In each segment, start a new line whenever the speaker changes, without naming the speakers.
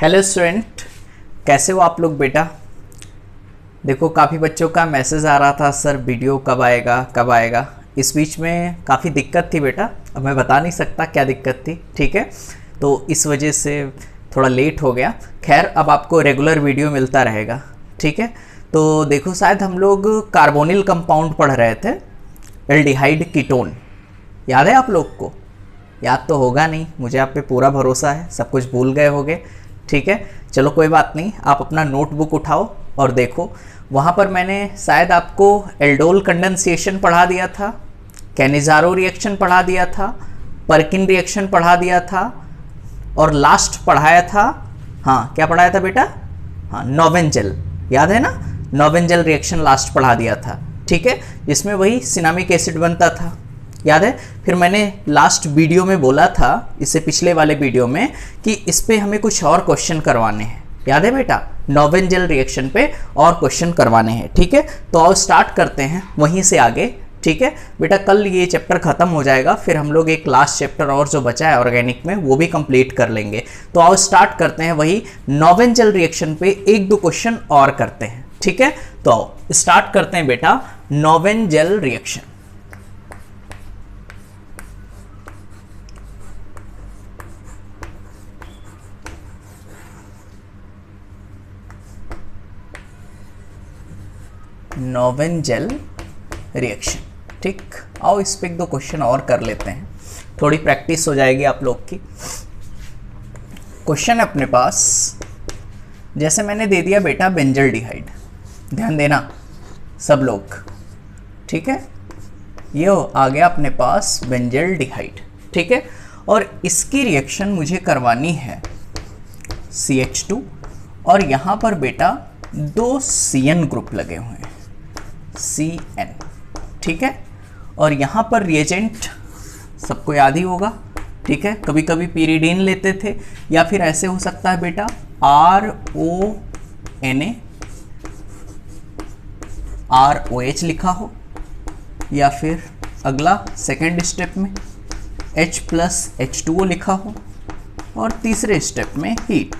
Hello student, कैसे हो आप लोग बेटा। देखो काफ़ी बच्चों का मैसेज आ रहा था, सर वीडियो कब आएगा। इस बीच में काफ़ी दिक्कत थी बेटा, अब मैं बता नहीं सकता क्या दिक्कत थी, ठीक है। तो इस वजह से थोड़ा लेट हो गया। खैर अब आपको रेगुलर वीडियो मिलता रहेगा, ठीक है। तो देखो शायद हम लोग कार्बोनिल कंपाउंड पढ़ रहे थे, एल्डिहाइड कीटोन। याद है आप लोग को? याद तो होगा नहीं, मुझे आप पे पूरा भरोसा है, सब कुछ भूल गए होगे, ठीक है। चलो कोई बात नहीं, आप अपना नोटबुक उठाओ और देखो। वहाँ पर मैंने शायद आपको एल्डोल कंडेंसेशन पढ़ा दिया था, कैनिजारो रिएक्शन पढ़ा दिया था, पर्किन रिएक्शन पढ़ा दिया था और लास्ट पढ़ाया था, हाँ क्या पढ़ाया था बेटा? हाँ नोवेंजल, याद है ना? नोवेंजल रिएक्शन लास्ट पढ़ा दिया था, ठीक है, जिसमें वही सिनामिक एसिड बनता था, याद है। फिर मैंने लास्ट वीडियो में बोला था, इससे पिछले वाले वीडियो में, कि इस पे हमें कुछ और क्वेश्चन करवाने हैं, याद है बेटा? नोवेंजल रिएक्शन पे और क्वेश्चन करवाने हैं, ठीक है। तो आओ स्टार्ट करते हैं वहीं से आगे, ठीक है बेटा। कल ये चैप्टर खत्म हो जाएगा, फिर हम लोग एक लास्ट चैप्टर और जो बचा है ऑर्गेनिक में वो भी कंप्लीट कर लेंगे। तो आओ स्टार्ट करते हैं वही नोवेंजल रिएक्शन पे एक दो क्वेश्चन और करते हैं, ठीक है। तो आओ स्टार्ट करते हैं बेटा नोवेंजल रिएक्शन। नोवेंजल रिएक्शन, ठीक। आओ इस पे एक दो क्वेश्चन और कर लेते हैं, थोड़ी प्रैक्टिस हो जाएगी आप लोग की। क्वेश्चन अपने पास जैसे मैंने दे दिया बेटा बेंजल्डिहाइड, ध्यान देना सब लोग, ठीक है। ये आ गया अपने पास बेंजल्डिहाइड, ठीक है। और इसकी रिएक्शन मुझे करवानी है CH2 और यहाँ पर बेटा दो CN ग्रुप लगे हुए हैं, CN, ठीक है। और यहाँ पर रिएजेंट सबको याद ही होगा, ठीक है। कभी कभी pyridine लेते थे, या फिर ऐसे हो सकता है बेटा RONA ROH लिखा हो, या फिर अगला सेकेंड स्टेप में H+H2O लिखा हो, और तीसरे स्टेप में हीट,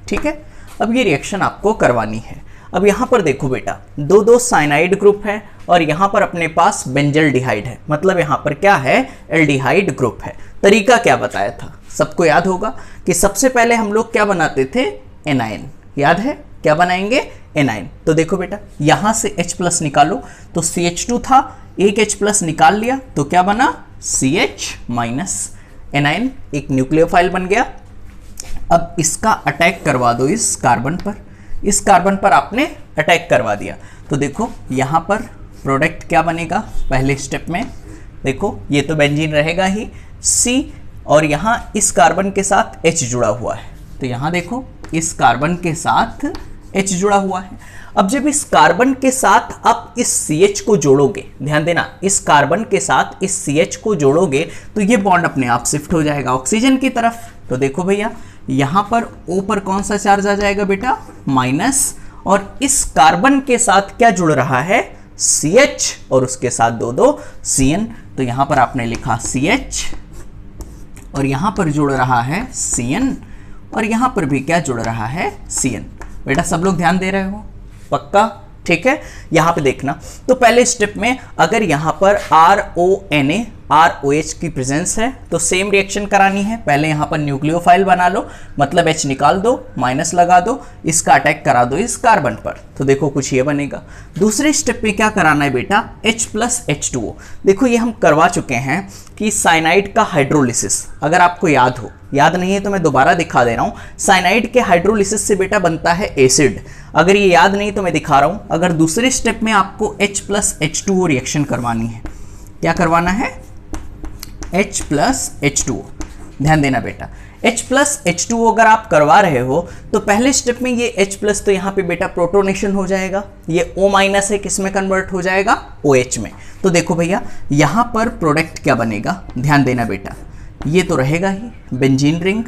ठीक है। अब ये रिएक्शन आपको करवानी है। अब यहाँ पर देखो बेटा, दो साइनाइड ग्रुप है और यहाँ पर अपने पास बेंजल्डिहाइड है, मतलब यहाँ पर क्या है? एल्डिहाइड ग्रुप है। तरीका क्या बताया था सबको याद होगा कि सबसे पहले हम लोग क्या बनाते थे? एनाइन, याद है? क्या बनाएंगे? एनाइन। तो देखो बेटा यहाँ से H+ निकालो, तो CH2 था, एक H+ निकाल लिया तो क्या बना? CH-। एनाइन एक न्यूक्लियोफाइल बन गया। अब इसका अटैक करवा दो इस कार्बन पर, इस कार्बन पर आपने अटैक करवा दिया, तो देखो यहाँ पर प्रोडक्ट क्या बनेगा? पहले स्टेप में देखो ये तो बेंजीन रहेगा ही, C, और यहाँ इस कार्बन के साथ H जुड़ा हुआ है, तो यहाँ देखो इस कार्बन के साथ H जुड़ा हुआ है। अब जब इस कार्बन के साथ आप इस CH को जोड़ोगे, ध्यान देना, इस कार्बन के साथ इस CH को जोड़ोगे तो ये बॉन्ड अपने आप शिफ्ट हो जाएगा ऑक्सीजन की तरफ। तो देखो भैया यहाँ पर O पर कौन सा चार्ज आ जाएगा बेटा? माइनस, और इस कार्बन के साथ क्या जुड़ रहा है? CH, और उसके साथ दो CN, तो यहाँ पर आपने लिखा CH, और यहाँ पर जुड़ रहा है CN, और यहाँ पर भी क्या जुड़ रहा है? CN। बेटा सब लोग ध्यान दे रहे हो पक्का? ठीक है। यहाँ पे देखना, तो पहले स्टेप में अगर यहाँ पर RONA ROH की प्रेजेंस है तो सेम रिएक्शन करानी है। पहले यहाँ पर न्यूक्लियोफाइल बना लो, मतलब H निकाल दो, माइनस लगा दो, इसका अटैक करा दो इस कार्बन पर, तो देखो कुछ ये बनेगा। दूसरे स्टेप में क्या कराना है बेटा? H+H2O। देखो ये हम करवा चुके हैं कि साइनाइड का हाइड्रोलिसिस, अगर आपको याद हो, याद नहीं है तो मैं दोबारा दिखा दे रहा हूँ। साइनाइड के हाइड्रोलिसिस से बेटा बनता है एसिड, अगर ये याद नहीं तो मैं दिखा रहा हूँ। अगर दूसरे स्टेप में आपको H+H2O रिएक्शन करवानी है, क्या करवाना है? H+H2O, ध्यान देना बेटा, H+H2O अगर आप करवा रहे हो तो पहले स्टेप में ये H+ तो यहाँ पे बेटा प्रोटोनेशन हो जाएगा, ये O- है, किस में कन्वर्ट हो जाएगा? OH में। तो देखो भैया यहाँ पर प्रोडक्ट क्या बनेगा? ध्यान देना बेटा, ये तो रहेगा ही बेंजीन रिंग।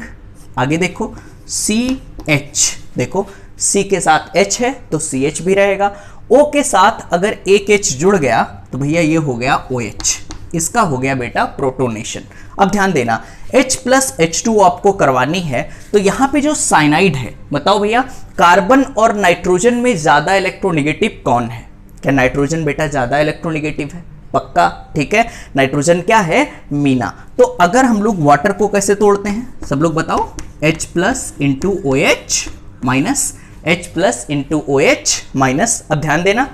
आगे देखो CH, देखो C के साथ H है तो CH भी रहेगा, O के साथ अगर एक H जुड़ गया तो भैया ये हो गया OH, इसका हो गया बेटा प्रोटोनेशन। अब ध्यान देना, H+H2O आपको करवानी है तो यहां पे जो साइनाइड है, बताओ भैया कार्बन और नाइट्रोजन में ज्यादा इलेक्ट्रोनेगेटिव कौन है? क्या नाइट्रोजन बेटा ज्यादा इलेक्ट्रोनेगेटिव है? पक्का, ठीक है, नाइट्रोजन क्या है? मीना। तो अगर हम लोग वाटर को कैसे तोड़ते हैं, सब लोग बताओ, H+OH माइनस H+OH माइनस। अब ध्यान देना,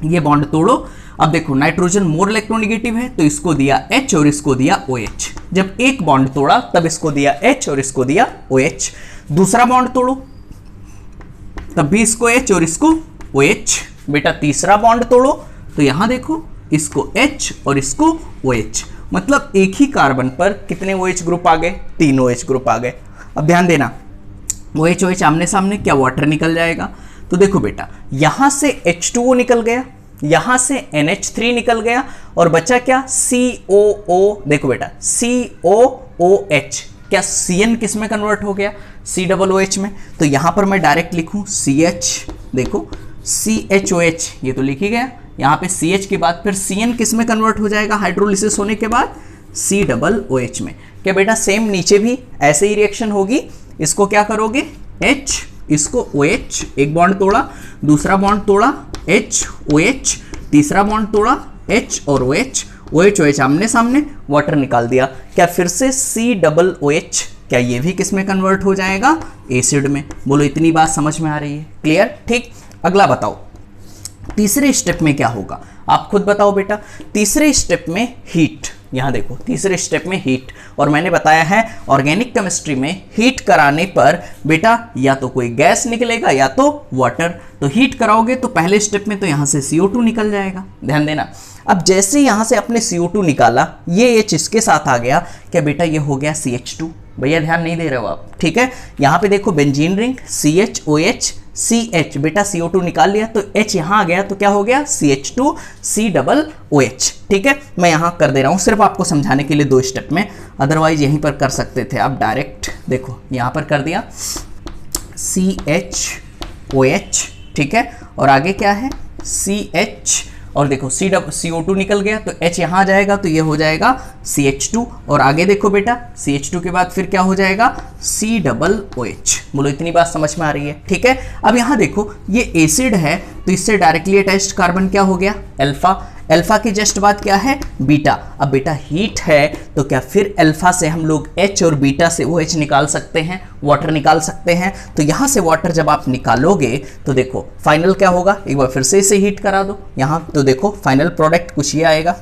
ये बॉन्ड तोड़ो। अब देखो नाइट्रोजन मोर इलेक्ट्रोनेगेटिव है तो इसको दिया H और इसको दिया OH। जब एक बॉन्ड तोड़ा तब इसको दिया H और इसको दिया OH। दूसरा बॉन्ड तोड़ो तब भी इसको H और इसको OH। बेटा तीसरा बॉन्ड तोड़ो तो यहां देखो इसको H और इसको OH। मतलब एक ही कार्बन पर कितने OH ग्रुप आ गए? 3 OH ग्रुप आ गए। अब ध्यान देना, OH OH आमने सामने, क्या वाटर निकल जाएगा? तो देखो बेटा यहां से H2O निकल गया, यहां से NH3 निकल गया और बचा क्या? COO। देखो बेटा COOH, क्या CN किस में कन्वर्ट हो गया? COOH में। तो यहां पर मैं डायरेक्ट लिखूं CH, देखो CHOH, ये तो लिख ही गया। यहां पे CH के बाद फिर CN किस में कन्वर्ट हो जाएगा हाइड्रोलिसिस होने के बाद? COOH में। क्या बेटा सेम नीचे भी ऐसे ही रिएक्शन होगी? इसको क्या करोगे? H, इसको OH, एक बॉन्ड तोड़ा, दूसरा बॉन्ड तोड़ा H OH, तीसरा बॉन्ड तोड़ा H और OH, OH OH आमने सामने, वाटर निकाल दिया। क्या फिर से COOH, क्या ये भी किस में कन्वर्ट हो जाएगा? एसिड में। बोलो इतनी बात समझ में आ रही है? क्लियर, ठीक। अगला बताओ, तीसरे स्टेप में क्या होगा? आप खुद बताओ बेटा। तीसरे स्टेप में हीट, यहां देखो तीसरे स्टेप में हीट, और मैंने बताया है ऑर्गेनिक केमिस्ट्री में हीट कराने पर बेटा या तो कोई गैस निकलेगा या तो वाटर। तो हीट कराओगे तो पहले स्टेप में तो यहां से CO2 निकल जाएगा, ध्यान देना। अब जैसे यहां से अपने CO2 निकाला, ये H इसके साथ आ गया, क्या बेटा ये हो गया CH2? भैया ध्यान नहीं दे रहे हो आप, ठीक है। यहां पे देखो बेंजीन रिंग CHOH CH, बेटा CO2 निकाल लिया तो H यहां आ गया तो क्या हो गया? CH2 COOH, ठीक है। मैं यहां कर दे रहा हूं सिर्फ आपको समझाने के लिए 2 स्टेप में, अदरवाइज यहीं पर कर सकते थे आप डायरेक्ट। देखो यहां पर कर दिया CHOH, ठीक है, और आगे क्या है? CH, और देखो CO2 निकल गया तो H यहाँ आ जाएगा तो ये हो जाएगा CH2, और आगे देखो बेटा CH2 के बाद फिर क्या हो जाएगा? COOH। बोलो इतनी बात समझ में आ रही है? ठीक है। अब यहाँ देखो ये एसिड है तो इससे डायरेक्टली अटैच्ड कार्बन क्या हो गया? अल्फा। अल्फा के जस्ट बाद क्या है? बीटा। अब बेटा हीट है तो क्या फिर अल्फा से हम लोग H और बीटा से OH निकाल सकते हैं, वाटर निकाल सकते हैं। तो यहां से वाटर जब आप निकालोगे तो देखो फाइनल क्या होगा? एक बार फिर से इसे हीट करा दो यहां, तो देखो फाइनल प्रोडक्ट कुछ ये आएगा।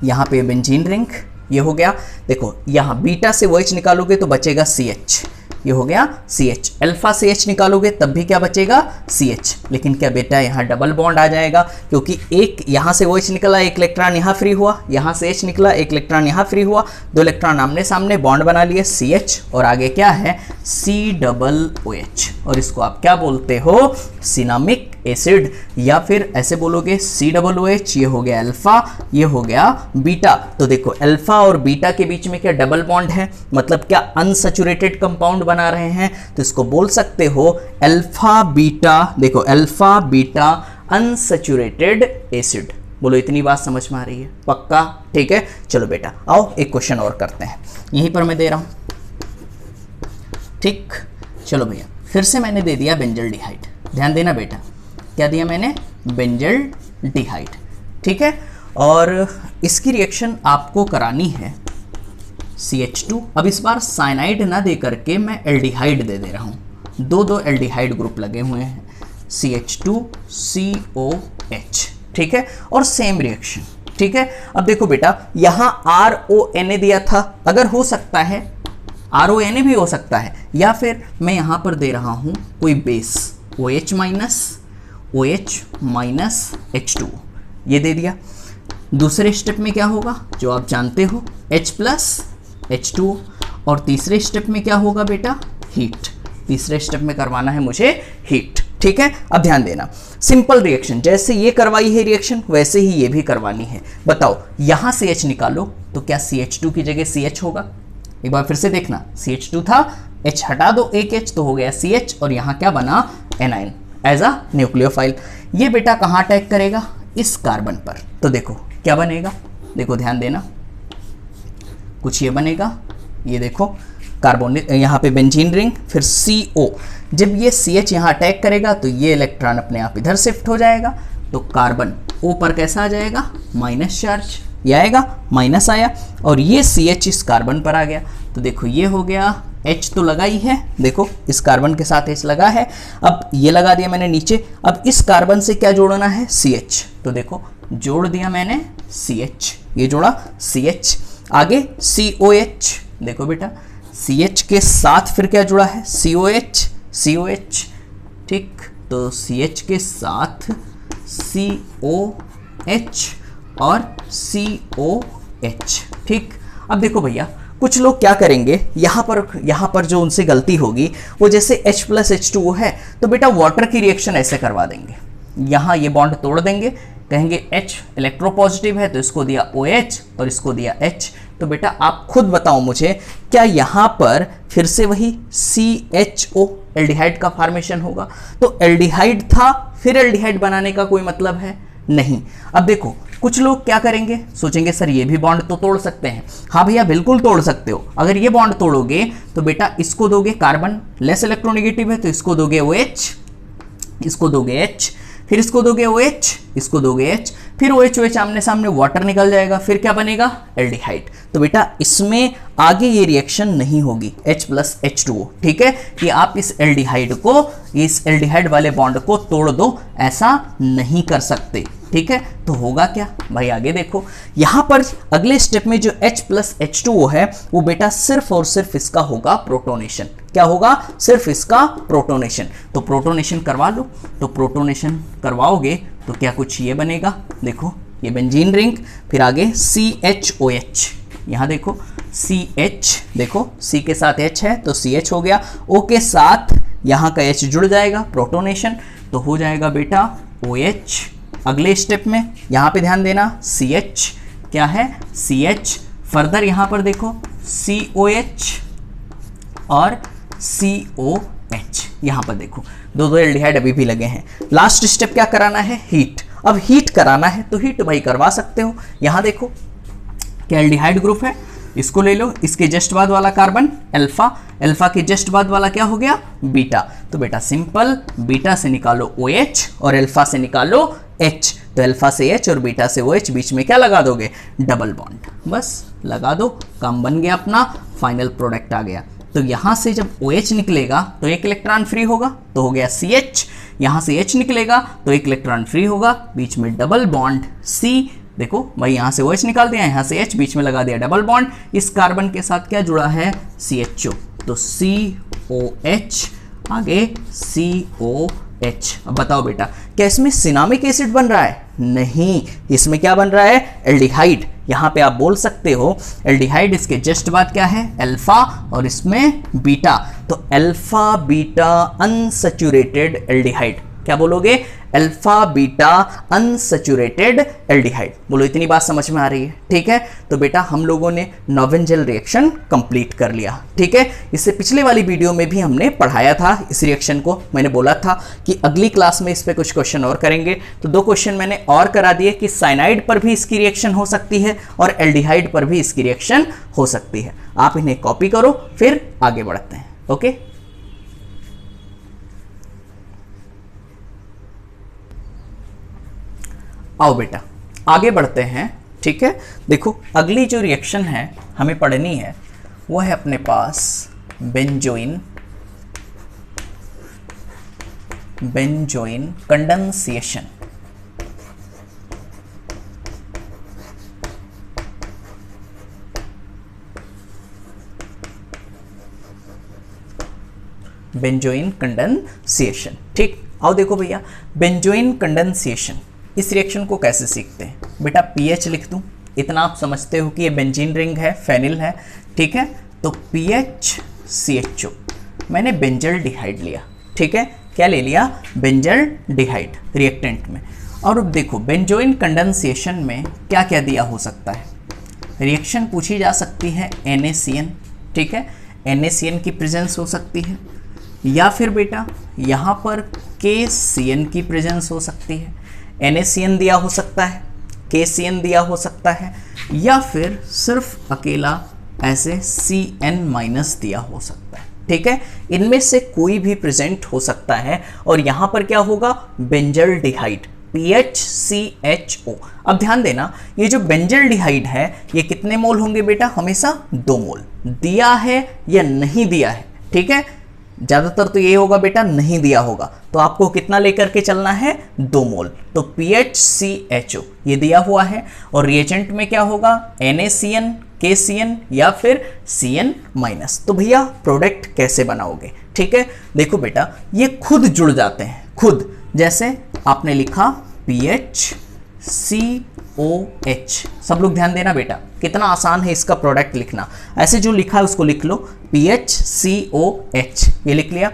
यहां पे बेंजीन रिंग ये हो गया। देखो यहां बीटा से OH निकालोगे तो बचेगा CH, ये हो गया CH। अल्फा से H निकालोगे तब भी क्या बचेगा? CH। लेकिन क्या बेटा यहाँ डबल बॉन्ड आ जाएगा, क्योंकि एक यहाँ से OH निकला, एक इलेक्ट्रॉन यहाँ फ्री हुआ, यहाँ से H निकला, एक इलेक्ट्रॉन यहाँ फ्री हुआ, 2 इलेक्ट्रॉन आमने सामने बॉन्ड बना लिए CH, और आगे क्या है? COOH। और इसको आप क्या बोलते हो? सिनामिक एसिड, या फिर ऐसे बोलोगे COOH। ये हो गया अल्फा, ये हो गया बीटा। तो देखो अल्फा और बीटा के बीच में क्या डबल बॉन्ड है, मतलब क्या अनसैचुरेटेड कंपाउंड बना रहे हैं, तो इसको बोल सकते हो अल्फा बीटा। देखो अल्फा बीटा अनसैचुरेटेड एसिड। बोलो इतनी बात समझ में आ रही है? पक्का, ठीक है। चलो बेटा आओ एक क्वेश्चन और करते हैं, यहीं पर मैं दे रहा हूं, ठीक। चलो भैया फिर से मैंने दे दिया बेंजल डिहाइड, ध्यान देना बेटा, क्या दिया मैंने? बेंजल डिहाइड, ठीक है। और इसकी रिएक्शन आपको करानी है CH2। अब इस बार साइनाइड ना दे करके मैं एल्डिहाइड दे रहा हूं, 2 एल्डिहाइड ग्रुप लगे हुए हैं, CH2COH, ठीक है, और सेम रिएक्शन, ठीक है। अब देखो बेटा यहां RONA दिया था, अगर हो सकता है RONA भी हो सकता है, या फिर मैं यहां पर दे रहा हूं कोई बेस OH माइनस H2, ये दे दिया। दूसरे स्टेप में क्या होगा जो आप जानते हो? H+H2, और तीसरे स्टेप में क्या होगा बेटा? हीट। तीसरे स्टेप में करवाना है मुझे हीट, ठीक है। अब ध्यान देना, सिंपल रिएक्शन, जैसे ये करवाई है रिएक्शन वैसे ही ये भी करवानी है। बताओ यहां से H निकालो तो क्या CH2 की जगह CH होगा? एक बार फिर से देखना, CH2 था, H हटा दो एक H तो हो गया CH, और यहां क्या बना? Amine as a nucleophile. ये बेटा कहां अटैक करेगा? इस कार्बन पर। तो देखो क्या बनेगा, देखो ध्यान देना, कुछ ये बनेगा, ये देखो कार्बन, यहाँ पे बेंजीन रिंग, फिर CO, जब ये CH यहाँ अटैक करेगा तो ये इलेक्ट्रॉन अपने आप इधर शिफ्ट हो जाएगा, तो कार्बन O पर कैसा आ जाएगा, माइनस चार्ज, ये आएगा, माइनस आया, और ये CH इस कार्बन पर आ गया, तो देखो ये हो गया, H तो लगा ही है, देखो इस कार्बन के साथ H लगा है, अब ये लगा दिया मैंने नीचे, अब इस कार्बन से क्या जोड़ना है, CH, तो देखो जोड़ दिया मैंने CH, ये जोड़ा CH, आगे COH, देखो बेटा CH के साथ फिर क्या जुड़ा है, COH, ठीक, तो CH के साथ COH और COH, ठीक। अब देखो भैया कुछ लोग क्या करेंगे, यहाँ पर जो उनसे गलती होगी, वो जैसे H+H2O है तो बेटा वाटर की रिएक्शन ऐसे करवा देंगे, यहाँ ये बॉन्ड तोड़ देंगे, कहेंगे H इलेक्ट्रोपॉजिटिव है तो इसको दिया OH और इसको दिया H, तो बेटा आप खुद बताओ मुझे, क्या यहाँ पर फिर से वही CHO एल्डिहाइड का फॉर्मेशन होगा, तो एल्डिहाइड था फिर एल्डिहाइड बनाने का कोई मतलब है नहीं। अब देखो कुछ लोग क्या करेंगे, सोचेंगे सर ये भी बॉन्ड तो तोड़ सकते हैं, हाँ भैया बिल्कुल तोड़ सकते हो, अगर ये बॉन्ड तोड़ोगे तो बेटा इसको दोगे कार्बन लेस इलेक्ट्रोनेगेटिव है तो इसको दोगे OH, इसको दोगे H, फिर इसको दोगे OH, इसको दोगे H, फिर OH आमने सामने वाटर निकल जाएगा, फिर क्या बनेगा, एल्डिहाइड, तो बेटा इसमें आगे ये रिएक्शन नहीं होगी H+H2O, ठीक है, कि आप इस एल्डिहाइड को, इस एल्डिहाइड वाले बॉन्ड को तोड़ दो, ऐसा नहीं कर सकते, ठीक है। तो होगा क्या भाई, आगे देखो, यहां पर अगले स्टेप में जो H+H2O है वो बेटा सिर्फ और सिर्फ इसका होगा प्रोटोनेशन, क्या होगा, सिर्फ इसका प्रोटोनेशन, तो प्रोटोनेशन करवा लो, तो प्रोटोनेशन करवाओगे तो क्या कुछ ये बनेगा, देखो ये बेंजीन रिंग, फिर आगे CHOH, यहाँ देखो CH, देखो C के साथ H है तो CH हो गया, O के साथ यहाँ का H जुड़ जाएगा, प्रोटोनेशन, तो हो जाएगा बेटा OH। अगले स्टेप में यहाँ पे ध्यान देना, CH क्या है, CH, फर्दर यहाँ पर देखो COH और COH, यहाँ पर देखो दो एल्डिहाइड अभी भी लगे हैं। लास्ट स्टेप क्या कराना है, हीट, अब हीट कराना है तो हीट भाई करवा सकते हो, यहाँ देखो क्या एल्डिहाइड ग्रुप है, इसको ले लो, इसके जस्ट बाद वाला कार्बन अल्फा, अल्फा के जस्ट बाद वाला क्या हो गया, बीटा, तो बेटा सिंपल, बीटा से निकालो OH और अल्फा से निकालो H, तो अल्फा से H और बीटा से OH, बीच में क्या लगा दोगे, डबल बॉन्ड, बस लगा दो, काम बन गया अपना, फाइनल प्रोडक्ट आ गया। तो यहाँ से जब OH निकलेगा तो एक इलेक्ट्रॉन फ्री होगा, तो हो गया CH, यहाँ से H निकलेगा तो एक इलेक्ट्रॉन फ्री होगा, बीच में डबल बॉन्ड C, देखो भाई यहाँ से OH निकाल दिया, यहाँ से H, बीच में लगा दिया डबल बॉन्ड, इस कार्बन के साथ क्या जुड़ा है, CHO, तो COH, आगे COH। अब बताओ बेटा क्या इसमें सिनामिक एसिड बन रहा है, नहीं, इसमें क्या बन रहा है, एल्डिहाइड, यहाँ पे आप बोल सकते हो एल्डिहाइड, इसके जस्ट बाद क्या है, अल्फा और इसमें बीटा, तो अल्फा बीटा अनसैचुरेटेड एल्डिहाइड, क्या बोलोगे, अल्फा बीटा अनसैचुरेटेड एल्डिहाइड, बोलो इतनी बात समझ में आ रही है, ठीक है। तो बेटा हम लोगों ने नोवेंजल रिएक्शन कंप्लीट कर लिया, ठीक है। इससे पिछले वाली वीडियो में भी हमने पढ़ाया था इस रिएक्शन को, मैंने बोला था कि अगली क्लास में इस पे कुछ क्वेश्चन और करेंगे, तो 2 क्वेश्चन मैंने और करा दिए कि साइनाइड पर भी इसकी रिएक्शन हो सकती है और एल्डिहाइड पर भी इसकी रिएक्शन हो सकती है। आप इन्हें कॉपी करो, फिर आगे बढ़ते हैं, ओके। आओ बेटा आगे बढ़ते हैं, ठीक है। देखो अगली जो रिएक्शन है हमें पढ़नी है वो है अपने पास बेंजोइन कंडेंसेशन। बेंजोइन कंडेंसेशन, ठीक। आओ देखो भैया बेंजोइन कंडेंसेशन, इस रिएक्शन को कैसे सीखते हैं, बेटा पीएच लिख दूं, इतना आप समझते हो कि ये बेंजीन रिंग है, फेनिल है, ठीक है, तो PHCHO, मैंने बेंजल डिहाइड लिया, ठीक है, क्या ले लिया, बेंजल डिहाइड रिएक्टेंट में। और अब देखो बेंजोइन कंडेंसेशन में क्या क्या दिया हो सकता है, रिएक्शन पूछी जा सकती है NaCN, ठीक है, NaCN की प्रेजेंस हो सकती है, या फिर बेटा यहाँ पर KCN की प्रेजेंस हो सकती है, NaCN दिया हो सकता है, KCN दिया हो सकता है, या फिर सिर्फ अकेला ऐसे CN माइनस दिया हो सकता है। ठीक है, इनमें से कोई भी प्रेजेंट हो सकता है और यहां पर क्या होगा, बेंजल्डिहाइड PHCHO। अब ध्यान देना, ये जो बेंजल्डिहाइड है ये कितने मोल होंगे बेटा, हमेशा 2 मोल। दिया है या नहीं दिया है, ठीक है, ज्यादातर तो ये होगा बेटा नहीं दिया होगा, तो आपको कितना लेकर के चलना है, 2 मोल। तो PHCHO ये दिया हुआ है और रिएजेंट में क्या होगा, NaCN, KCN या फिर CN माइनस। तो भैया प्रोडक्ट कैसे बनाओगे, ठीक है, देखो बेटा ये खुद जुड़ जाते हैं, खुद, जैसे आपने लिखा PHCOH। सब लोग ध्यान देना बेटा, कितना आसान है इसका प्रोडक्ट लिखना। ऐसे जो लिखा है उसको लिख लो, PHCOH ये लिख लिया।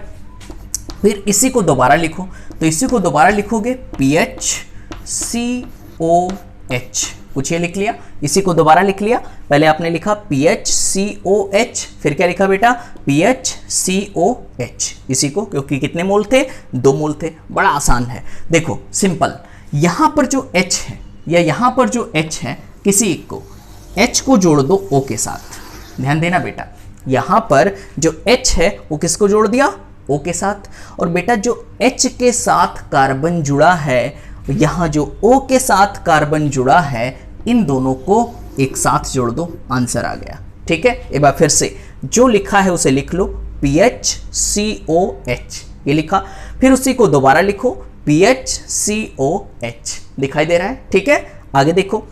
फिर इसी को दोबारा लिखो, तो इसी को दोबारा लिखोगे PHCOH, कुछ ये लिख लिया, इसी को दोबारा लिख लिया। पहले आपने लिखा PHCOH, फिर क्या लिखा बेटा, PHCOH, इसी को, क्योंकि कितने मोल थे, 2 मोल थे। बड़ा आसान है, देखो सिंपल। यहां पर जो H है या यहां पर जो H है, किसी को H को जोड़ दो O के साथ। ध्यान देना बेटा, यहां पर जो H है वो किसको जोड़ दिया, O के साथ। और बेटा जो H के साथ कार्बन जुड़ा है, यहां जो O के साथ कार्बन जुड़ा है, इन दोनों को एक साथ जोड़ दो, आंसर आ गया। ठीक है, एक बार फिर से जो लिखा है उसे लिख लो, PHCOH ये लिखा, फिर उसी को दोबारा लिखो PHCOH, दिखाई दे रहा है। ठीक है, आगे देखो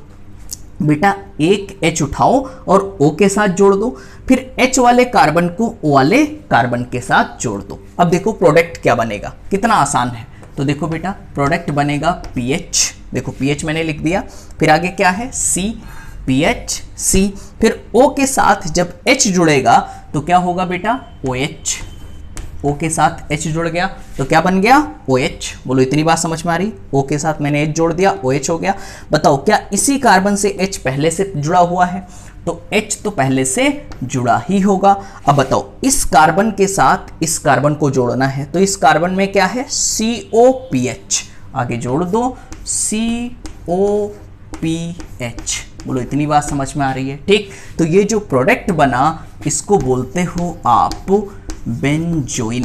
बेटा, एक H उठाओ और O के साथ जोड़ दो, फिर H वाले कार्बन को O वाले कार्बन के साथ जोड़ दो। अब देखो प्रोडक्ट क्या बनेगा, कितना आसान है। तो देखो बेटा प्रोडक्ट बनेगा PH, देखो PH मैंने लिख दिया, फिर आगे क्या है C, PHC, फिर O के साथ जब H जुड़ेगा तो क्या होगा बेटा, OH, O के साथ H जुड़ गया तो क्या बन गया, OH। बोलो इतनी बात समझ में आ रही, O के साथ मैंने H जोड़ दिया, OH हो गया। बताओ क्या इसी कार्बन से H पहले से जुड़ा हुआ है, तो H तो पहले से जुड़ा ही होगा। अब बताओ इस कार्बन के साथ इस कार्बन को जोड़ना है, तो इस कार्बन में क्या है, COPH, आगे जोड़ दो COPH। बोलो इतनी बात समझ में आ रही है, ठीक। तो ये जो प्रोडक्ट बना इसको बोलते हो आप बेंजोइन।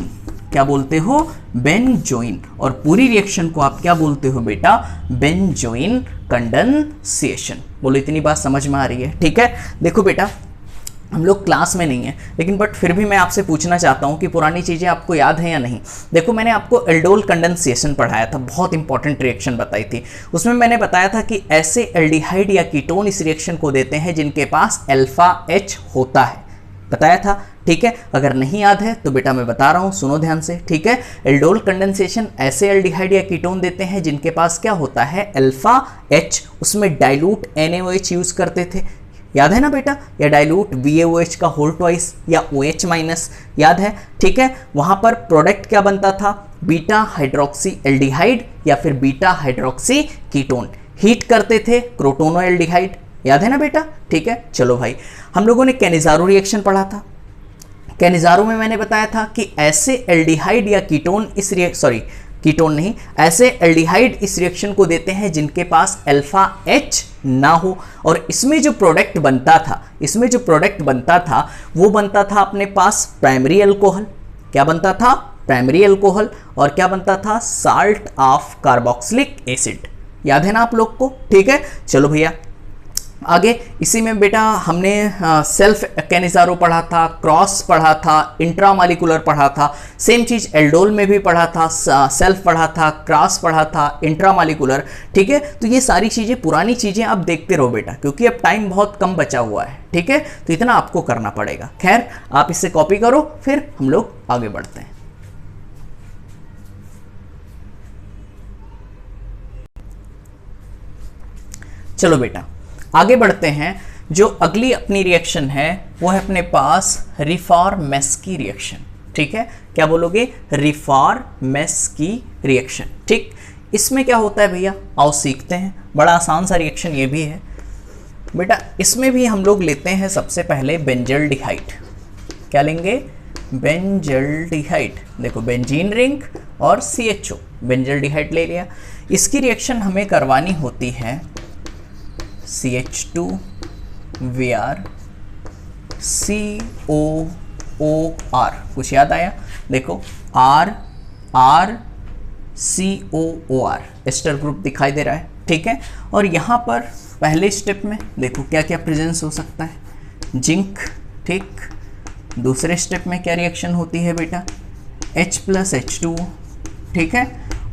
क्या बोलते हो, बेंजोइन। और पूरी रिएक्शन को आप क्या बोलते हो बेटा, बेंजोइन कंडेंसेशन। बोलो इतनी बात समझ में आ रही है, ठीक है। देखो बेटा हम लोग क्लास में नहीं है, लेकिन बट फिर भी मैं आपसे पूछना चाहता हूं कि पुरानी चीज़ें आपको याद है या नहीं। देखो मैंने आपको एल्डोल कंडेंसेशन पढ़ाया था, बहुत इंपॉर्टेंट रिएक्शन बताई थी। उसमें मैंने बताया था कि ऐसे एल्डिहाइड या कीटोन इस रिएक्शन को देते हैं जिनके पास अल्फा H होता है, बताया था, ठीक है। अगर नहीं याद है तो बेटा मैं बता रहा हूँ, सुनो ध्यान से, ठीक है। एल्डोल कंडेंसेशन ऐसे एल्डिहाइड या कीटोन देते हैं जिनके पास क्या होता है, अल्फा H, उसमें डाइल्यूट NaOH यूज करते थे, याद है ना बेटा, या डाइल्यूट VaOH का होल ट्वाइस या OH माइनस, याद है, ठीक है। वहां पर प्रोडक्ट क्या बनता था, बीटा हाइड्रोक्सी एल्डिहाइड या फिर बीटा हाइड्रोक्सी कीटोन, हीट करते थे क्रोटोनो एल्डिहाइड, याद है ना बेटा, ठीक है। चलो भाई, हम लोगों ने कैनिजारो रिएक्शन पढ़ा था। कैनिजारो में मैंने बताया था कि ऐसे एल्डिहाइड या कीटोन इस कीटोन नहीं, ऐसे एल्डिहाइड इस रिएक्शन को देते हैं जिनके पास अल्फा H ना हो। और इसमें जो प्रोडक्ट बनता था, वो बनता था अपने पास प्राइमरी अल्कोहल, क्या बनता था, प्राइमरी अल्कोहल, और क्या बनता था, साल्ट ऑफ कार्बोक्सिलिक एसिड, याद है ना आप लोग को, ठीक है। चलो भैया आगे, इसी में बेटा हमने सेल्फ कैनिजारो पढ़ा था, क्रॉस पढ़ा था, इंट्रामॉलिक्यूलर पढ़ा था, सेम चीज़ एल्डोल में भी पढ़ा था, सेल्फ पढ़ा था, क्रॉस पढ़ा था, इंट्रामॉलिक्यूलर, ठीक है। तो ये सारी चीज़ें, पुरानी चीज़ें आप देखते रहो बेटा, क्योंकि अब टाइम बहुत कम बचा हुआ है, ठीक है। तो इतना आपको करना पड़ेगा। खैर आप इससे कॉपी करो, फिर हम लोग आगे बढ़ते हैं। चलो बेटा आगे बढ़ते हैं। जो अगली अपनी रिएक्शन है वो है अपने पास रिफॉर्मेस्की रिएक्शन, ठीक है। क्या बोलोगे, रिफॉर्मेस्की रिएक्शन, ठीक। इसमें क्या होता है भैया, आओ सीखते हैं। बड़ा आसान सा रिएक्शन ये भी है बेटा। इसमें भी हम लोग लेते हैं सबसे पहले बेंजल्डिहाइड। क्या लेंगे, बेंजल्डिहाइड। देखो बेंजीन रिंग और CHO, बेंजल्डिहाइड ले लिया। इसकी रिएक्शन हमें करवानी होती है CH2 Vr COOR, कुछ याद आया? देखो R COOR एस्टर ग्रुप दिखाई दे रहा है, ठीक है। और यहाँ पर पहले स्टेप में देखो क्या क्या प्रेजेंस हो सकता है, जिंक, ठीक। दूसरे स्टेप में क्या रिएक्शन होती है बेटा, H+H2, ठीक है।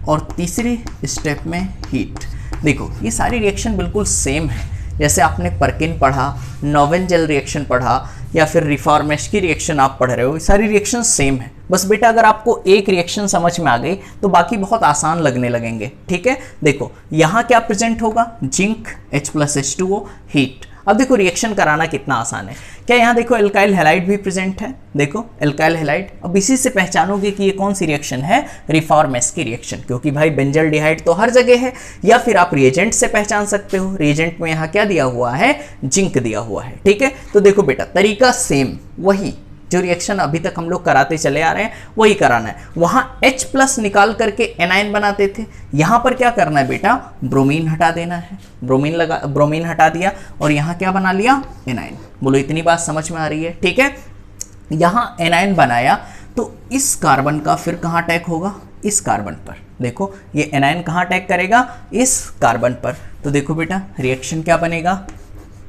और तीसरी स्टेप में हीट। देखो ये सारी रिएक्शन बिल्कुल सेम है, जैसे आपने परकिन पढ़ा, नोवेंजल रिएक्शन पढ़ा, या फिर रिफॉर्मेस्की रिएक्शन आप पढ़ रहे हो, ये सारी रिएक्शन सेम है। बस बेटा अगर आपको एक रिएक्शन समझ में आ गई तो बाकी बहुत आसान लगने लगेंगे, ठीक है। देखो यहाँ क्या प्रेजेंट होगा, जिंक, H+H2O, हीट। अब देखो रिएक्शन कराना कितना आसान है। क्या यहाँ देखो एल्काइल हैलाइड भी प्रेजेंट है, देखो एल्काइल हैलाइड। अब इसी से पहचानोगे कि ये कौन सी रिएक्शन है, रिफॉर्मेस्की रिएक्शन, क्योंकि भाई बेंजल्डिहाइड तो हर जगह है। या फिर आप रिएजेंट से पहचान सकते हो, रिएजेंट में यहाँ क्या दिया हुआ है, जिंक दिया हुआ है, ठीक है। तो देखो बेटा तरीका सेम, वही जो रिएक्शन अभी तक हम लोग कराते चले आ रहे हैं वही कराना है। वहाँ H+ निकाल करके एनायन बनाते थे, यहाँ पर क्या करना है बेटा, ब्रोमीन हटा देना है। ब्रोमीन हटा दिया और यहाँ क्या बना लिया, एनायन। बोलो इतनी बात समझ में आ रही है, ठीक है। यहाँ एनायन बनाया तो इस कार्बन का फिर कहाँ अटैक होगा, इस कार्बन पर। देखो ये एनायन कहाँ अटैक करेगा, इस कार्बन पर। तो देखो बेटा रिएक्शन क्या बनेगा,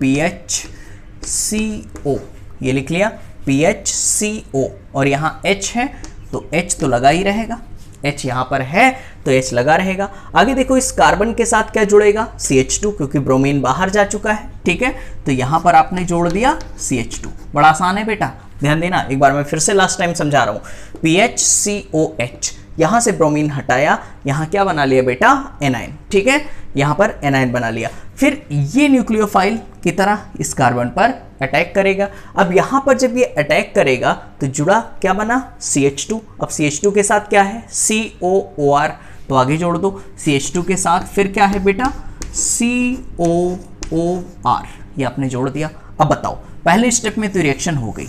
PHCO, ये लिख लिया PHCO, और यहाँ H है तो H तो लगा ही रहेगा, H यहाँ पर है तो H लगा रहेगा। आगे देखो इस कार्बन के साथ क्या जुड़ेगा, CH2, क्योंकि ब्रोमीन बाहर जा चुका है, ठीक है। तो यहाँ पर आपने जोड़ दिया CH2। बड़ा आसान है बेटा, ध्यान देना। एक बार मैं फिर से लास्ट टाइम समझा रहा हूँ, PHCOH, यहाँ से ब्रोमीन हटाया, यहाँ क्या बना लिया बेटा, एनायन, ठीक है। यहाँ पर एनायन बना लिया। फिर ये न्यूक्लियोफाइल की तरह इस कार्बन पर अटैक करेगा। अब यहाँ पर जब ये अटैक करेगा तो जुड़ा क्या बना, CH2। अब CH2 के साथ क्या है, COOR, तो आगे जोड़ दो। CH2 के साथ फिर क्या है बेटा, COOR, ये आपने जोड़ दिया। अब बताओ पहले स्टेप में तो रिएक्शन हो गई,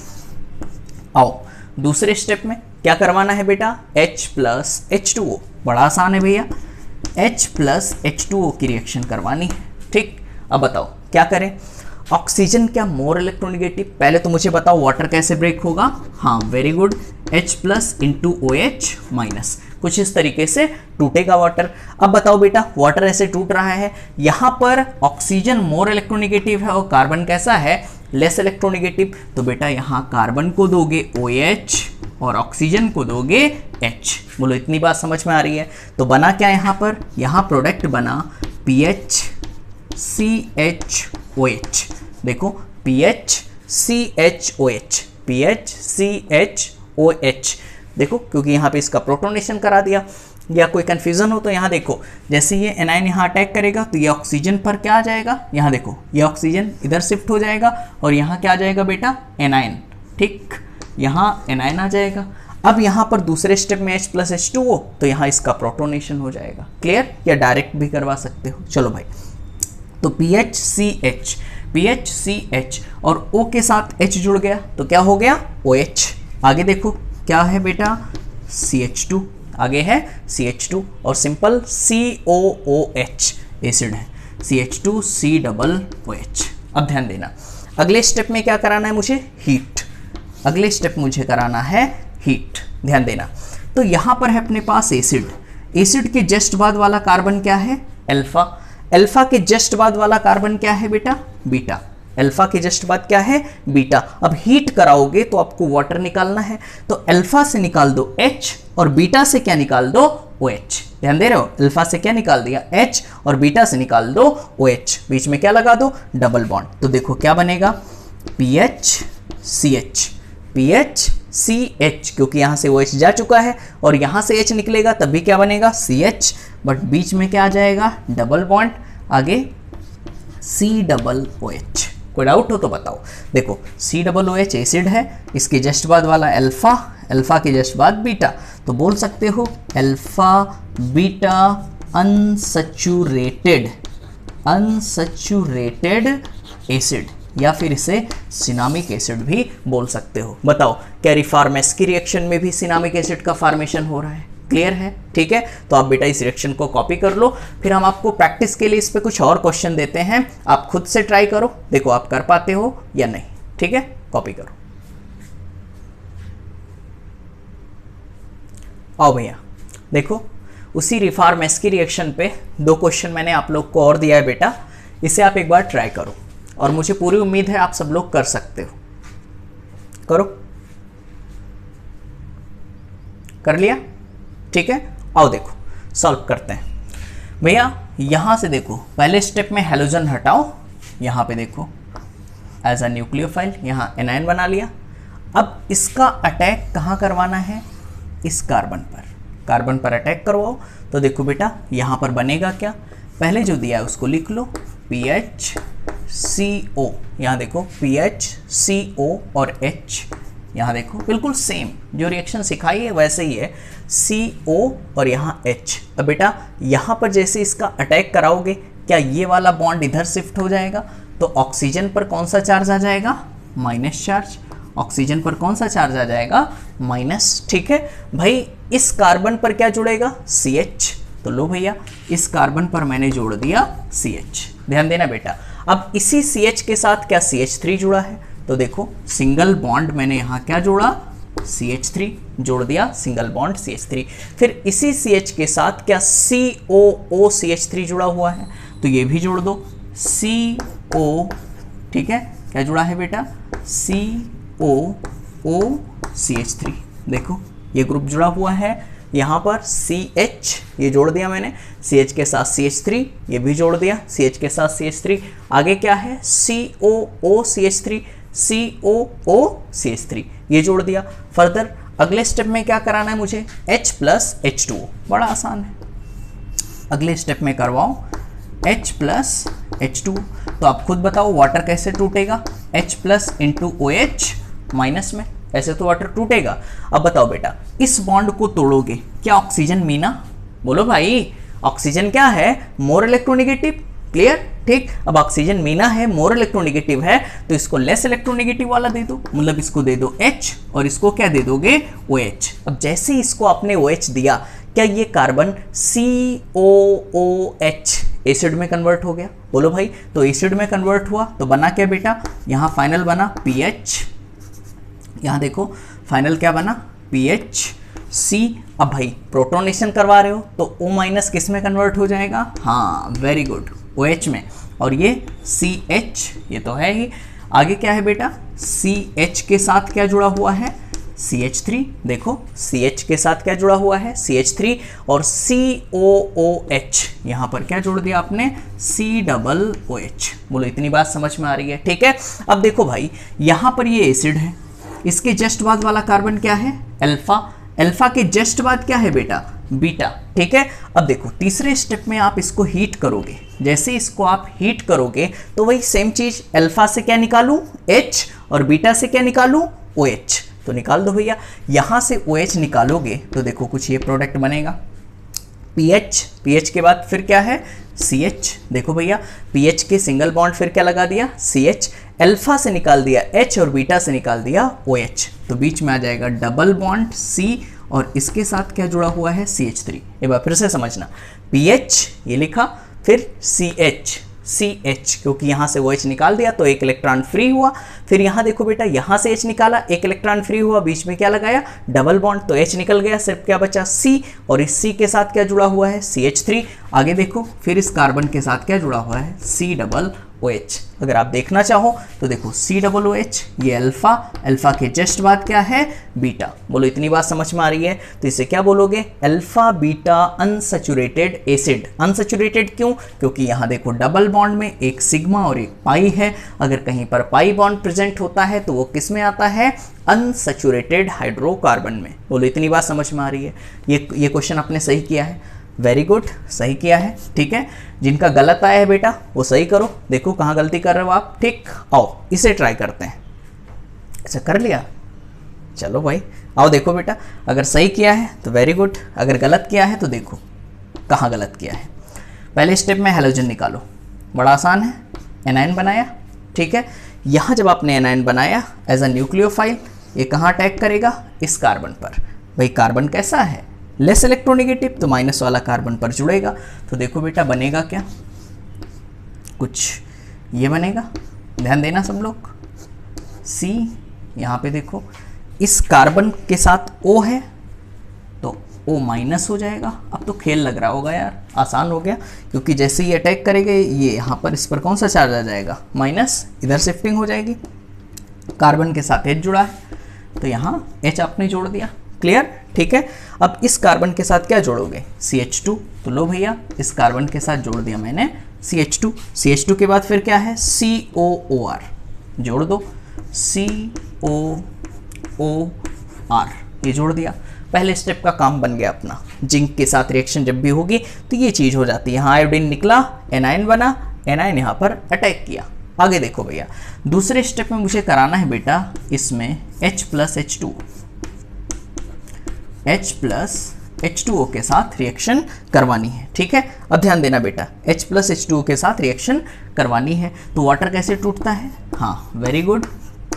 आओ दूसरे स्टेप में क्या करवाना है बेटा, H+H2O। बड़ा आसान है भैया, H+H2O की रिएक्शन करवानी है, ठीक। अब बताओ क्या करें, ऑक्सीजन क्या मोर इलेक्ट्रोनेगेटिव, पहले तो मुझे बताओ वाटर कैसे ब्रेक होगा। हाँ वेरी गुड, H+ × OH-, कुछ इस तरीके से टूटेगा वाटर। अब बताओ बेटा वाटर ऐसे टूट रहा है, यहाँ पर ऑक्सीजन मोर इलेक्ट्रोनेगेटिव है और कार्बन कैसा है, लेस इलेक्ट्रोनेगेटिव। तो बेटा यहाँ कार्बन को दोगे OH और ऑक्सीजन को दोगे H। बोलो इतनी बात समझ में आ रही है। तो बना क्या यहाँ पर, यहाँ प्रोडक्ट बना PHCHOH। देखो PHCHOH, PHCHOH, देखो क्योंकि यहाँ पे इसका प्रोटोनेशन करा दिया। या कोई कंफ्यूजन हो तो यहाँ देखो, जैसे ये एनायन यहाँ अटैक करेगा तो ये ऑक्सीजन पर क्या आ जाएगा, यहाँ देखो ये ऑक्सीजन इधर शिफ्ट हो जाएगा और यहाँ क्या आ जाएगा बेटा, एनायन, ठीक। यहाँ एनायन आ जाएगा। अब यहाँ पर दूसरे स्टेप में H+H2O, तो यहाँ इसका प्रोटोनेशन हो जाएगा। क्लियर, या डायरेक्ट भी करवा सकते हो। चलो भाई, तो PHCH और O के साथ H जुड़ गया तो क्या हो गया, OH। आगे देखो क्या है बेटा, CH2, आगे है CH2 और सिंपल COOH एसिड है, CH2COOH। अब ध्यान देना अगले स्टेप में क्या कराना है मुझे, हीट। अगले स्टेप मुझे कराना है हीट, ध्यान देना। तो यहाँ पर है अपने पास एसिड, एसिड के जस्ट बाद वाला कार्बन क्या है, अल्फा। अल्फा के जस्ट बाद वाला कार्बन क्या है बेटा, बीटा। अल्फा के जस्ट बाद क्या है, बीटा। अब हीट कराओगे तो आपको वाटर निकालना है, तो अल्फा से निकाल दो H और बीटा से क्या निकाल दो, OH। ध्यान दे रहे हो, अल्फा से क्या निकाल दिया, H और बीटा से निकाल दो OH, बीच में क्या लगा दो, डबल बॉन्ड। तो देखो क्या बनेगा, PHCH, PHCH, क्योंकि यहाँ से OH जा चुका है और यहाँ से H निकलेगा तब भी क्या बनेगा, CH, बट बीच में क्या आ जाएगा, डबल बॉन्ड, आगे COOH। कोई डाउट हो तो बताओ। देखो COOH एसिड है, इसके जस्ट बाद वाला अल्फा, अल्फा के जस्ट बाद बीटा, तो बोल सकते हो अल्फा बीटा अनसैचुरेटेड एसिड, या फिर इसे सिनामिक एसिड भी बोल सकते हो। बताओ क्या रिफॉर्मेस्की रिएक्शन में भी सिनामिक एसिड का फॉर्मेशन हो रहा है, क्लियर है? ठीक है, तो आप बेटा इस रिएक्शन को कॉपी कर लो, फिर हम आपको प्रैक्टिस के लिए इस पे कुछ और क्वेश्चन देते हैं, आप खुद से ट्राई करो, देखो आप कर पाते हो या नहीं। ठीक है, कॉपी करो। आओ भैया देखो, उसी रिफॉर्मेस की रिएक्शन पे 2 क्वेश्चन मैंने आप लोग को और दिया है बेटा, इसे आप एक बार ट्राई करो और मुझे पूरी उम्मीद है आप सब लोग कर सकते हो। करो, कर लिया? ठीक है, आओ देखो सॉल्व करते हैं। भैया यहां से देखो, पहले स्टेप में हेलोजन हटाओ, यहां पे देखो एज अ न्यूक्लियोफाइल यहां एनायन बना लिया। अब इसका अटैक कहां करवाना है? इस कार्बन पर अटैक करवाओ। तो देखो बेटा यहां पर बनेगा क्या, पहले जो दिया है उसको लिख लो, PHCO, यहाँ देखो PHCO और H, यहाँ देखो बिल्कुल सेम जो रिएक्शन सिखाई है वैसे ही है, CO और यहाँ H। अब बेटा यहाँ पर जैसे इसका अटैक कराओगे, क्या ये वाला बॉन्ड इधर शिफ्ट हो जाएगा? तो ऑक्सीजन पर कौन सा चार्ज आ जाएगा? Minus charge. ऑक्सीजन पर कौन सा चार्ज आ जाएगा? माइनस। ठीक है भाई, इस कार्बन पर क्या जुड़ेगा? CH। तो लो भैया, इस कार्बन पर मैंने जोड़ दिया CH। ध्यान देना बेटा, अब इसी CH के साथ क्या CH3 जुड़ा है? तो देखो सिंगल बॉन्ड मैंने यहाँ क्या जोड़ा? CH3 जोड़ दिया, सिंगल बॉन्ड CH3। फिर इसी CH के साथ क्या COOCH3 जुड़ा हुआ है? तो ये भी जोड़ दो, CO। ठीक है, क्या जुड़ा है बेटा? COOCH3। देखो ये ग्रुप जुड़ा हुआ है, यहाँ पर CH ये जोड़ दिया मैंने, CH के साथ CH3 ये भी जोड़ दिया, CH के साथ CH3। आगे क्या है? COOCH3, COOCH3 ये जोड़ दिया। फर्दर अगले स्टेप में क्या कराना है मुझे? H plus H2O। बड़ा आसान है, अगले स्टेप में करवाओ H प्लस H2। तो आप खुद बताओ वाटर कैसे टूटेगा? H plus into OH minus में, ऐसे तो वाटर टूटेगा। अब बताओ बेटा, इस बॉन्ड को तोड़ोगे, क्या ऑक्सीजन मीना? बोलो भाई, ऑक्सीजन क्या है? More electronegative. क्लियर? ठीक, अब ऑक्सीजन मीना है, मोर इलेक्ट्रोनेगेटिव है, तो इसको लेस इलेक्ट्रोनेगेटिव वाला दे दो, मतलब इसको दे दो H और इसको क्या दे दोगे? OH। अब जैसे इसको आपने OH दिया, क्या ये कार्बन COOH एसिड में कन्वर्ट हो गया? बोलो भाई, तो एसिड में कन्वर्ट हुआ तो बना क्या बेटा? यहाँ फाइनल बना PH, यहाँ देखो फाइनल क्या बना? PHC। अब भाई प्रोटोनेशन करवा रहे हो तो O माइनस किस में कन्वर्ट हो जाएगा? हाँ वेरी गुड, OH में। और ये CH ये तो है ही। आगे क्या है बेटा? CH के साथ क्या जुड़ा हुआ है? CH3। देखो CH के साथ क्या जुड़ा हुआ है? CH3। और COOH यहाँ पर क्या जोड़ दिया आपने? COOH। बोलो इतनी बात समझ में आ रही है? ठीक है, अब देखो भाई यहाँ पर ये एसिड है, इसके जस्ट बाद वाला कार्बन क्या है? अल्फा। अल्फा के जस्ट बाद क्या है बेटा? बीटा। ठीक है, अब देखो तीसरे स्टेप में आप इसको हीट करोगे, जैसे इसको आप हीट करोगे तो वही सेम चीज, अल्फा से क्या निकालूं? H और बीटा से क्या निकालूं? OH। तो निकाल दो भैया, यहां से OH निकालोगे तो देखो कुछ ये प्रोडक्ट बनेगा, PH के बाद फिर क्या है? CH। देखो भैया PH के सिंगल बॉन्ड फिर क्या लगा दिया? CH। अल्फा से निकाल दिया H और बीटा से निकाल दिया OH, तो बीच में आ जाएगा डबल बॉन्ड C और इसके साथ क्या जुड़ा हुआ है? CH3। एक बार फिर से समझना, PH ये लिखा, फिर CH, क्योंकि यहाँ से OH निकाल दिया तो एक इलेक्ट्रॉन फ्री हुआ। फिर यहाँ देखो बेटा, यहाँ से H निकाला, एक इलेक्ट्रॉन फ्री हुआ, बीच में क्या लगाया? डबल बॉन्ड, तो H निकल गया, सिर्फ क्या बचा? C। और इस C के साथ क्या जुड़ा हुआ है? CH3। आगे देखो फिर इस कार्बन के साथ क्या जुड़ा हुआ है? COOH। अगर आप देखना चाहो तो देखो COOH, ये अल्फा, अल्फा के जस्ट बाद क्या है? बीटा। बोलो इतनी बात समझ में आ रही है? तो इसे क्या बोलोगे? Alpha beta unsaturated acid. Unsaturated क्यों? क्योंकि यहाँ देखो डबल बॉन्ड में एक सिग्मा और एक पाई है, अगर कहीं पर पाई बॉन्ड प्रेजेंट होता है तो वो किस में आता है? अनसैचुरेटेड हाइड्रोकार्बन में। बोलो इतनी बात समझ में आ रही है? ये क्वेश्चन आपने सही किया है, वेरी गुड, सही किया है। ठीक है, जिनका गलत आया है बेटा वो सही करो, देखो कहाँ गलती कर रहे हो आप। ठीक, आओ इसे ट्राई करते हैं। अच्छा कर लिया, चलो भाई आओ देखो बेटा, अगर सही किया है तो वेरी गुड, अगर गलत किया है तो देखो कहाँ गलत किया है। पहले स्टेप में हेलोजन निकालो, बड़ा आसान है, एनायन बनाया। ठीक है, यहाँ जब आपने एनायन बनाया एज अ न्यूक्लियोफाइल, ये कहाँ अटैक करेगा? इस कार्बन पर। भाई कार्बन कैसा है? लेस इलेक्ट्रोनेगेटिव तो माइनस वाला कार्बन पर जुड़ेगा। तो देखो बेटा बनेगा क्या, कुछ ये बनेगा, ध्यान देना सब लोग। C यहाँ पे देखो इस कार्बन के साथ O है तो O माइनस हो जाएगा। अब तो खेल लग रहा होगा यार, आसान हो गया, क्योंकि जैसे ही अटैक करेंगे ये यहाँ पर इस पर कौन सा चार्ज आ जाएगा, माइनस, इधर शिफ्टिंग हो जाएगी। कार्बन के साथ H जुड़ा है तो यहाँ H आपने जोड़ दिया, क्लियर, ठीक है। अब इस कार्बन के साथ क्या जोड़ोगे, CH2, तो लो भैया इस कार्बन के साथ जोड़ दिया मैंने CH2। CH2 के बाद फिर क्या है, COOR, जोड़ दो COOR, ये जोड़ दिया। पहले स्टेप का काम बन गया अपना। जिंक के साथ रिएक्शन जब भी होगी तो ये चीज़ हो जाती है, यहाँ आयोडीन निकला, एनायन बना, एनायन यहाँ पर अटैक किया। आगे देखो भैया, दूसरे स्टेप में मुझे कराना है बेटा इसमें H प्लस H2O के साथ रिएक्शन करवानी है, ठीक है। अब ध्यान देना बेटा, H प्लस H2O के साथ रिएक्शन करवानी है तो वाटर कैसे टूटता है, हाँ very good,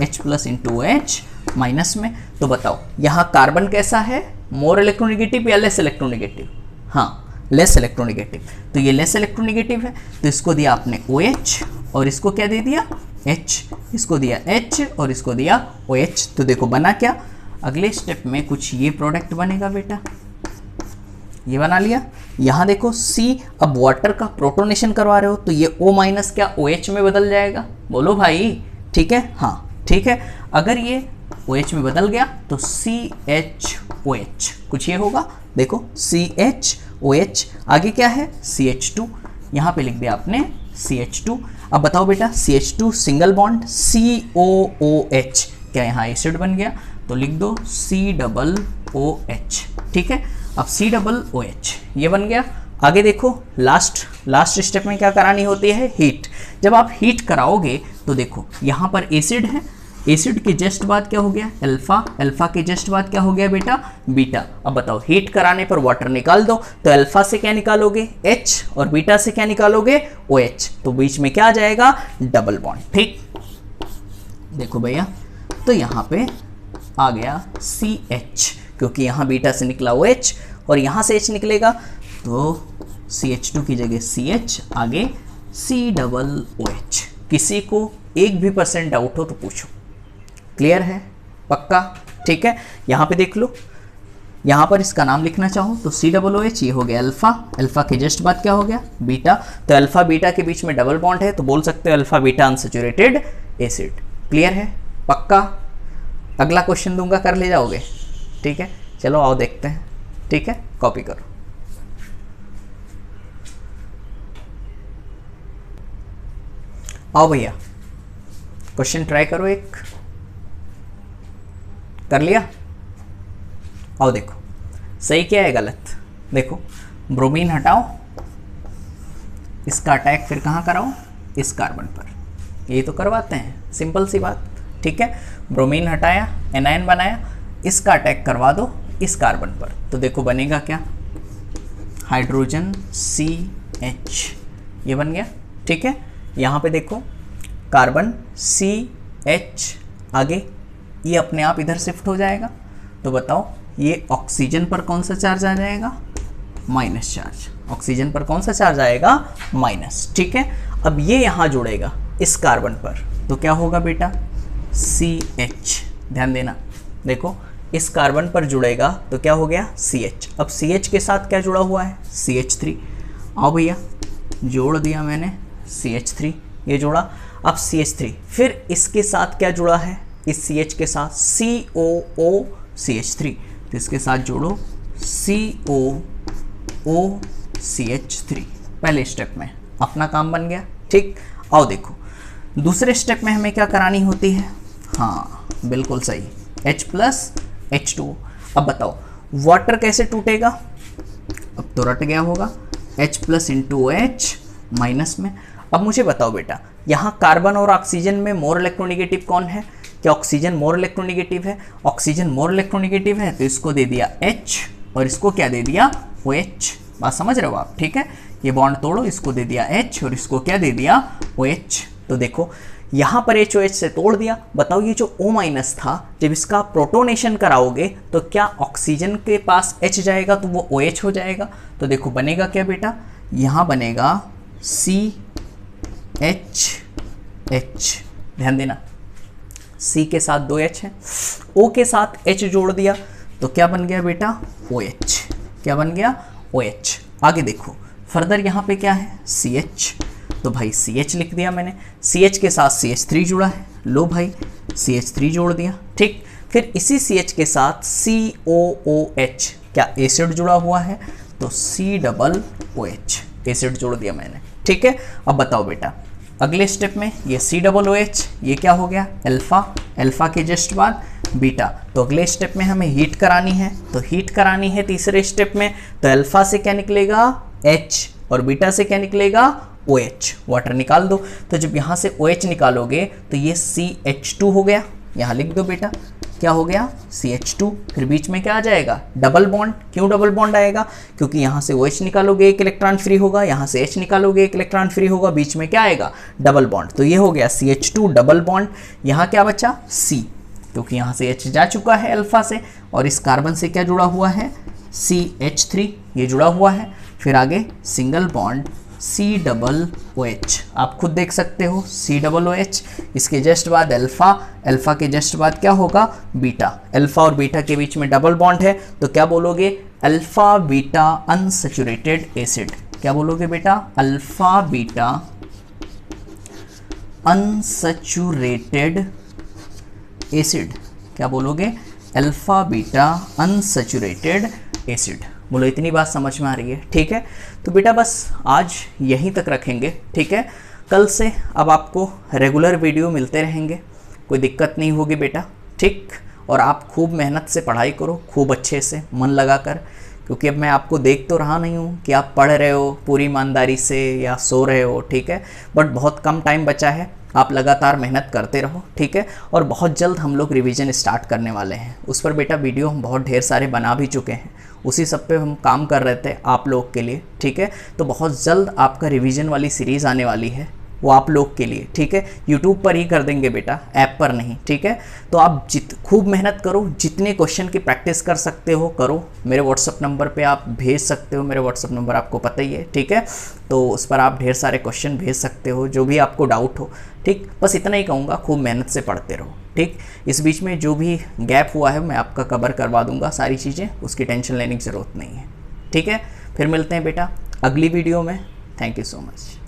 H plus into H minus में। तो बताओ यहाँ कार्बन कैसा है, मोर इलेक्ट्रोनेगेटिव या लेस इलेक्ट्रोनेगेटिव, हाँ लेस इलेक्ट्रोनेगेटिव, तो ये लेस इलेक्ट्रोनेगेटिव है तो इसको दिया आपने OH और इसको क्या दे दिया H, इसको दिया H और इसको दिया OH। तो देखो बना क्या, अगले स्टेप में कुछ ये प्रोडक्ट बनेगा बेटा, ये बना लिया। यहाँ देखो C, अब वाटर का प्रोटोनेशन करवा रहे हो तो ये O माइनस क्या OH में बदल जाएगा, बोलो भाई, ठीक है, हाँ ठीक है। अगर ये OH में बदल गया तो CHOH, कुछ ये होगा, देखो CHOH, आगे क्या है CH2, यहाँ पे लिख दिया आपने CH2। अब बताओ बेटा CH2 सिंगल बॉन्ड COOH, क्या यहाँ एसिड बन गया, तो लिख दो COOH, ठीक है। अब COOH ये बन गया। आगे देखो लास्ट स्टेप में क्या करानी होती है, हीट। जब आप हीट कराओगे तो देखो यहाँ पर एसिड है, एसिड के जस्ट बाद क्या हो गया अल्फा, अल्फा के जस्ट बाद क्या हो गया बेटा बीटा। अब बताओ हीट कराने पर वाटर निकाल दो तो अल्फा से क्या निकालोगे H और बीटा से क्या निकालोगे OH, तो बीच में क्या आ जाएगा डबल बॉन्ड, ठीक। देखो भैया तो यहाँ पे आ गया CH, क्योंकि यहाँ बीटा से निकला OH और यहाँ से H निकलेगा तो CH2 की जगह CH, आगे COOH। किसी को एक भी % डाउट हो तो पूछो, क्लियर है, पक्का, ठीक है। यहाँ पे देख लो, यहाँ पर इसका नाम लिखना चाहो तो COOH, ये हो गया अल्फा, अल्फा के जस्ट बाद क्या हो गया बीटा, तो अल्फा बीटा के बीच में डबल बॉन्ड है तो बोल सकते हो alpha beta unsaturated acid, clear है, पक्का। अगला क्वेश्चन दूंगा, कर ले जाओगे, ठीक है। चलो आओ देखते हैं, ठीक है, कॉपी करो। आओ भैया क्वेश्चन ट्राई करो, एक कर लिया। आओ देखो सही क्या है गलत, देखो ब्रोमीन हटाओ, इसका अटैक फिर कहाँ कराओ, इस कार्बन पर, ये तो करवाते हैं, सिंपल सी बात, ठीक है। ब्रोमीन हटाया, एनायन बनाया, इसका अटैक करवा दो इस कार्बन पर, तो देखो बनेगा क्या हाइड्रोजन CH, ये बन गया, ठीक है। यहाँ पे देखो कार्बन CH, आगे ये अपने आप इधर शिफ्ट हो जाएगा, तो बताओ ये ऑक्सीजन पर कौन सा चार्ज आ जाएगा, माइनस चार्ज, ऑक्सीजन पर कौन सा चार्ज आएगा माइनस, ठीक है। अब ये यहाँ जुड़ेगा इस कार्बन पर तो क्या होगा बेटा CH, ध्यान देना, देखो इस कार्बन पर जुड़ेगा तो क्या हो गया CH। अब CH के साथ क्या जुड़ा हुआ है CH3, आओ भैया जोड़ दिया मैंने CH3, ये जोड़ा। अब CH3 फिर इसके साथ क्या जुड़ा है, इस CH के साथ COOCH3, तो इसके साथ जोड़ो COOCH3, पहले स्टेप में अपना काम बन गया, ठीक। आओ देखो दूसरे स्टेप में हमें क्या करानी होती है, हाँ बिल्कुल सही, H प्लस H2O। अब बताओ वाटर कैसे टूटेगा, अब तो रट गया होगा, H plus into OH minus में। अब मुझे बताओ बेटा यहाँ कार्बन और ऑक्सीजन में मोर इलेक्ट्रोनेगेटिव कौन है, क्या ऑक्सीजन मोर इलेक्ट्रोनेगेटिव है, ऑक्सीजन मोर इलेक्ट्रोनेगेटिव है तो इसको दे दिया H और इसको क्या दे दिया OH, बात समझ रहे हो आप, ठीक है। ये बॉन्ड तोड़ो, इसको दे दिया H और इसको क्या दे दिया OH। तो देखो यहाँ पर HOH से तोड़ दिया। बताओ ये जो O- था, जब इसका प्रोटोनेशन कराओगे तो क्या ऑक्सीजन के पास H जाएगा तो वो OH हो जाएगा। तो देखो बनेगा क्या बेटा, यहाँ बनेगा CHH। ध्यान देना, C के साथ 2 H है, O के साथ H जोड़ दिया तो क्या बन गया बेटा, OH। क्या बन गया, OH। आगे देखो फर्दर यहाँ पे क्या है, CH, तो भाई CH लिख दिया मैंने। CH के साथ CH3 जुड़ा है, लो भाई CH3 जोड़ दिया। ठीक, फिर इसी CH के साथ COOH, क्या एसिड जुड़ा हुआ है, तो COOH एसिड जोड़ दिया मैंने। ठीक है, अब बताओ बेटा अगले स्टेप में ये COOH ये क्या हो गया, अल्फा, अल्फा के जस्ट बाद बीटा। तो अगले स्टेप में हमें हीट करानी है, तो हीट करानी है तीसरे स्टेप में, तो अल्फा से क्या निकलेगा H और बीटा से क्या निकलेगा OH। वाटर निकाल दो, तो जब यहाँ से OH निकालोगे तो ये CH2 हो गया, यहाँ लिख दो बेटा क्या हो गया CH2। फिर बीच में क्या आ जाएगा, डबल बॉन्ड। क्यों डबल बॉन्ड आएगा, क्योंकि यहाँ से OH निकालोगे 1 इलेक्ट्रॉन फ्री होगा, यहाँ से H निकालोगे 1 इलेक्ट्रॉन फ्री होगा, बीच में क्या आएगा, डबल बॉन्ड। तो ये हो गया CH2 डबल बॉन्ड। यहाँ क्या बचा C, क्योंकि यहाँ से H जा चुका है अल्फा से, और इस कार्बन से क्या जुड़ा हुआ है, CH3 ये जुड़ा हुआ है। फिर आगे सिंगल बॉन्ड COOH, आप खुद देख सकते हो COOH। इसके जस्ट बाद अल्फा, अल्फा के जस्ट बाद क्या होगा, बीटा। अल्फा और बीटा के बीच में डबल बॉन्ड है, तो क्या बोलोगे, अल्फा बीटा अनसैचुरेटेड एसिड। क्या बोलोगे बेटा, अल्फा बीटा अनसैचुरेटेड एसिड। क्या बोलोगे, अल्फा बीटा अनसैचुरेटेड एसिड। बोलो इतनी बात समझ में आ रही है। ठीक है, तो बेटा बस आज यहीं तक रखेंगे। ठीक है, कल से अब आपको रेगुलर वीडियो मिलते रहेंगे, कोई दिक्कत नहीं होगी बेटा। ठीक, और आप खूब मेहनत से पढ़ाई करो, खूब अच्छे से मन लगा कर, क्योंकि अब मैं आपको देख तो रहा नहीं हूँ कि आप पढ़ रहे हो पूरी ईमानदारी से या सो रहे हो। ठीक है, बट बहुत कम टाइम बचा है, आप लगातार मेहनत करते रहो। ठीक है, और बहुत जल्द हम लोग रिवीजन स्टार्ट करने वाले हैं। उस पर बेटा वीडियो हम बहुत ढेर सारे बना भी चुके हैं, उसी सब पे हम काम कर रहे थे आप लोग के लिए। ठीक है, तो बहुत जल्द आपका रिवीजन वाली सीरीज़ आने वाली है, वो आप लोग के लिए। ठीक है, यूट्यूब पर ही कर देंगे बेटा, ऐप पर नहीं। ठीक है, तो आप खूब मेहनत करो, जितने क्वेश्चन की प्रैक्टिस कर सकते हो करो। मेरे व्हाट्सअप नंबर पे आप भेज सकते हो, मेरे व्हाट्सअप नंबर आपको पता ही है। ठीक है, तो उस पर आप ढेर सारे क्वेश्चन भेज सकते हो, जो भी आपको डाउट हो। ठीक, बस इतना ही कहूँगा, खूब मेहनत से पढ़ते रहो। ठीक, इस बीच में जो भी गैप हुआ है मैं आपका कवर करवा दूंगा सारी चीज़ें, उसकी टेंशन लेने की ज़रूरत नहीं है। ठीक है, फिर मिलते हैं बेटा अगली वीडियो में। Thank you so much.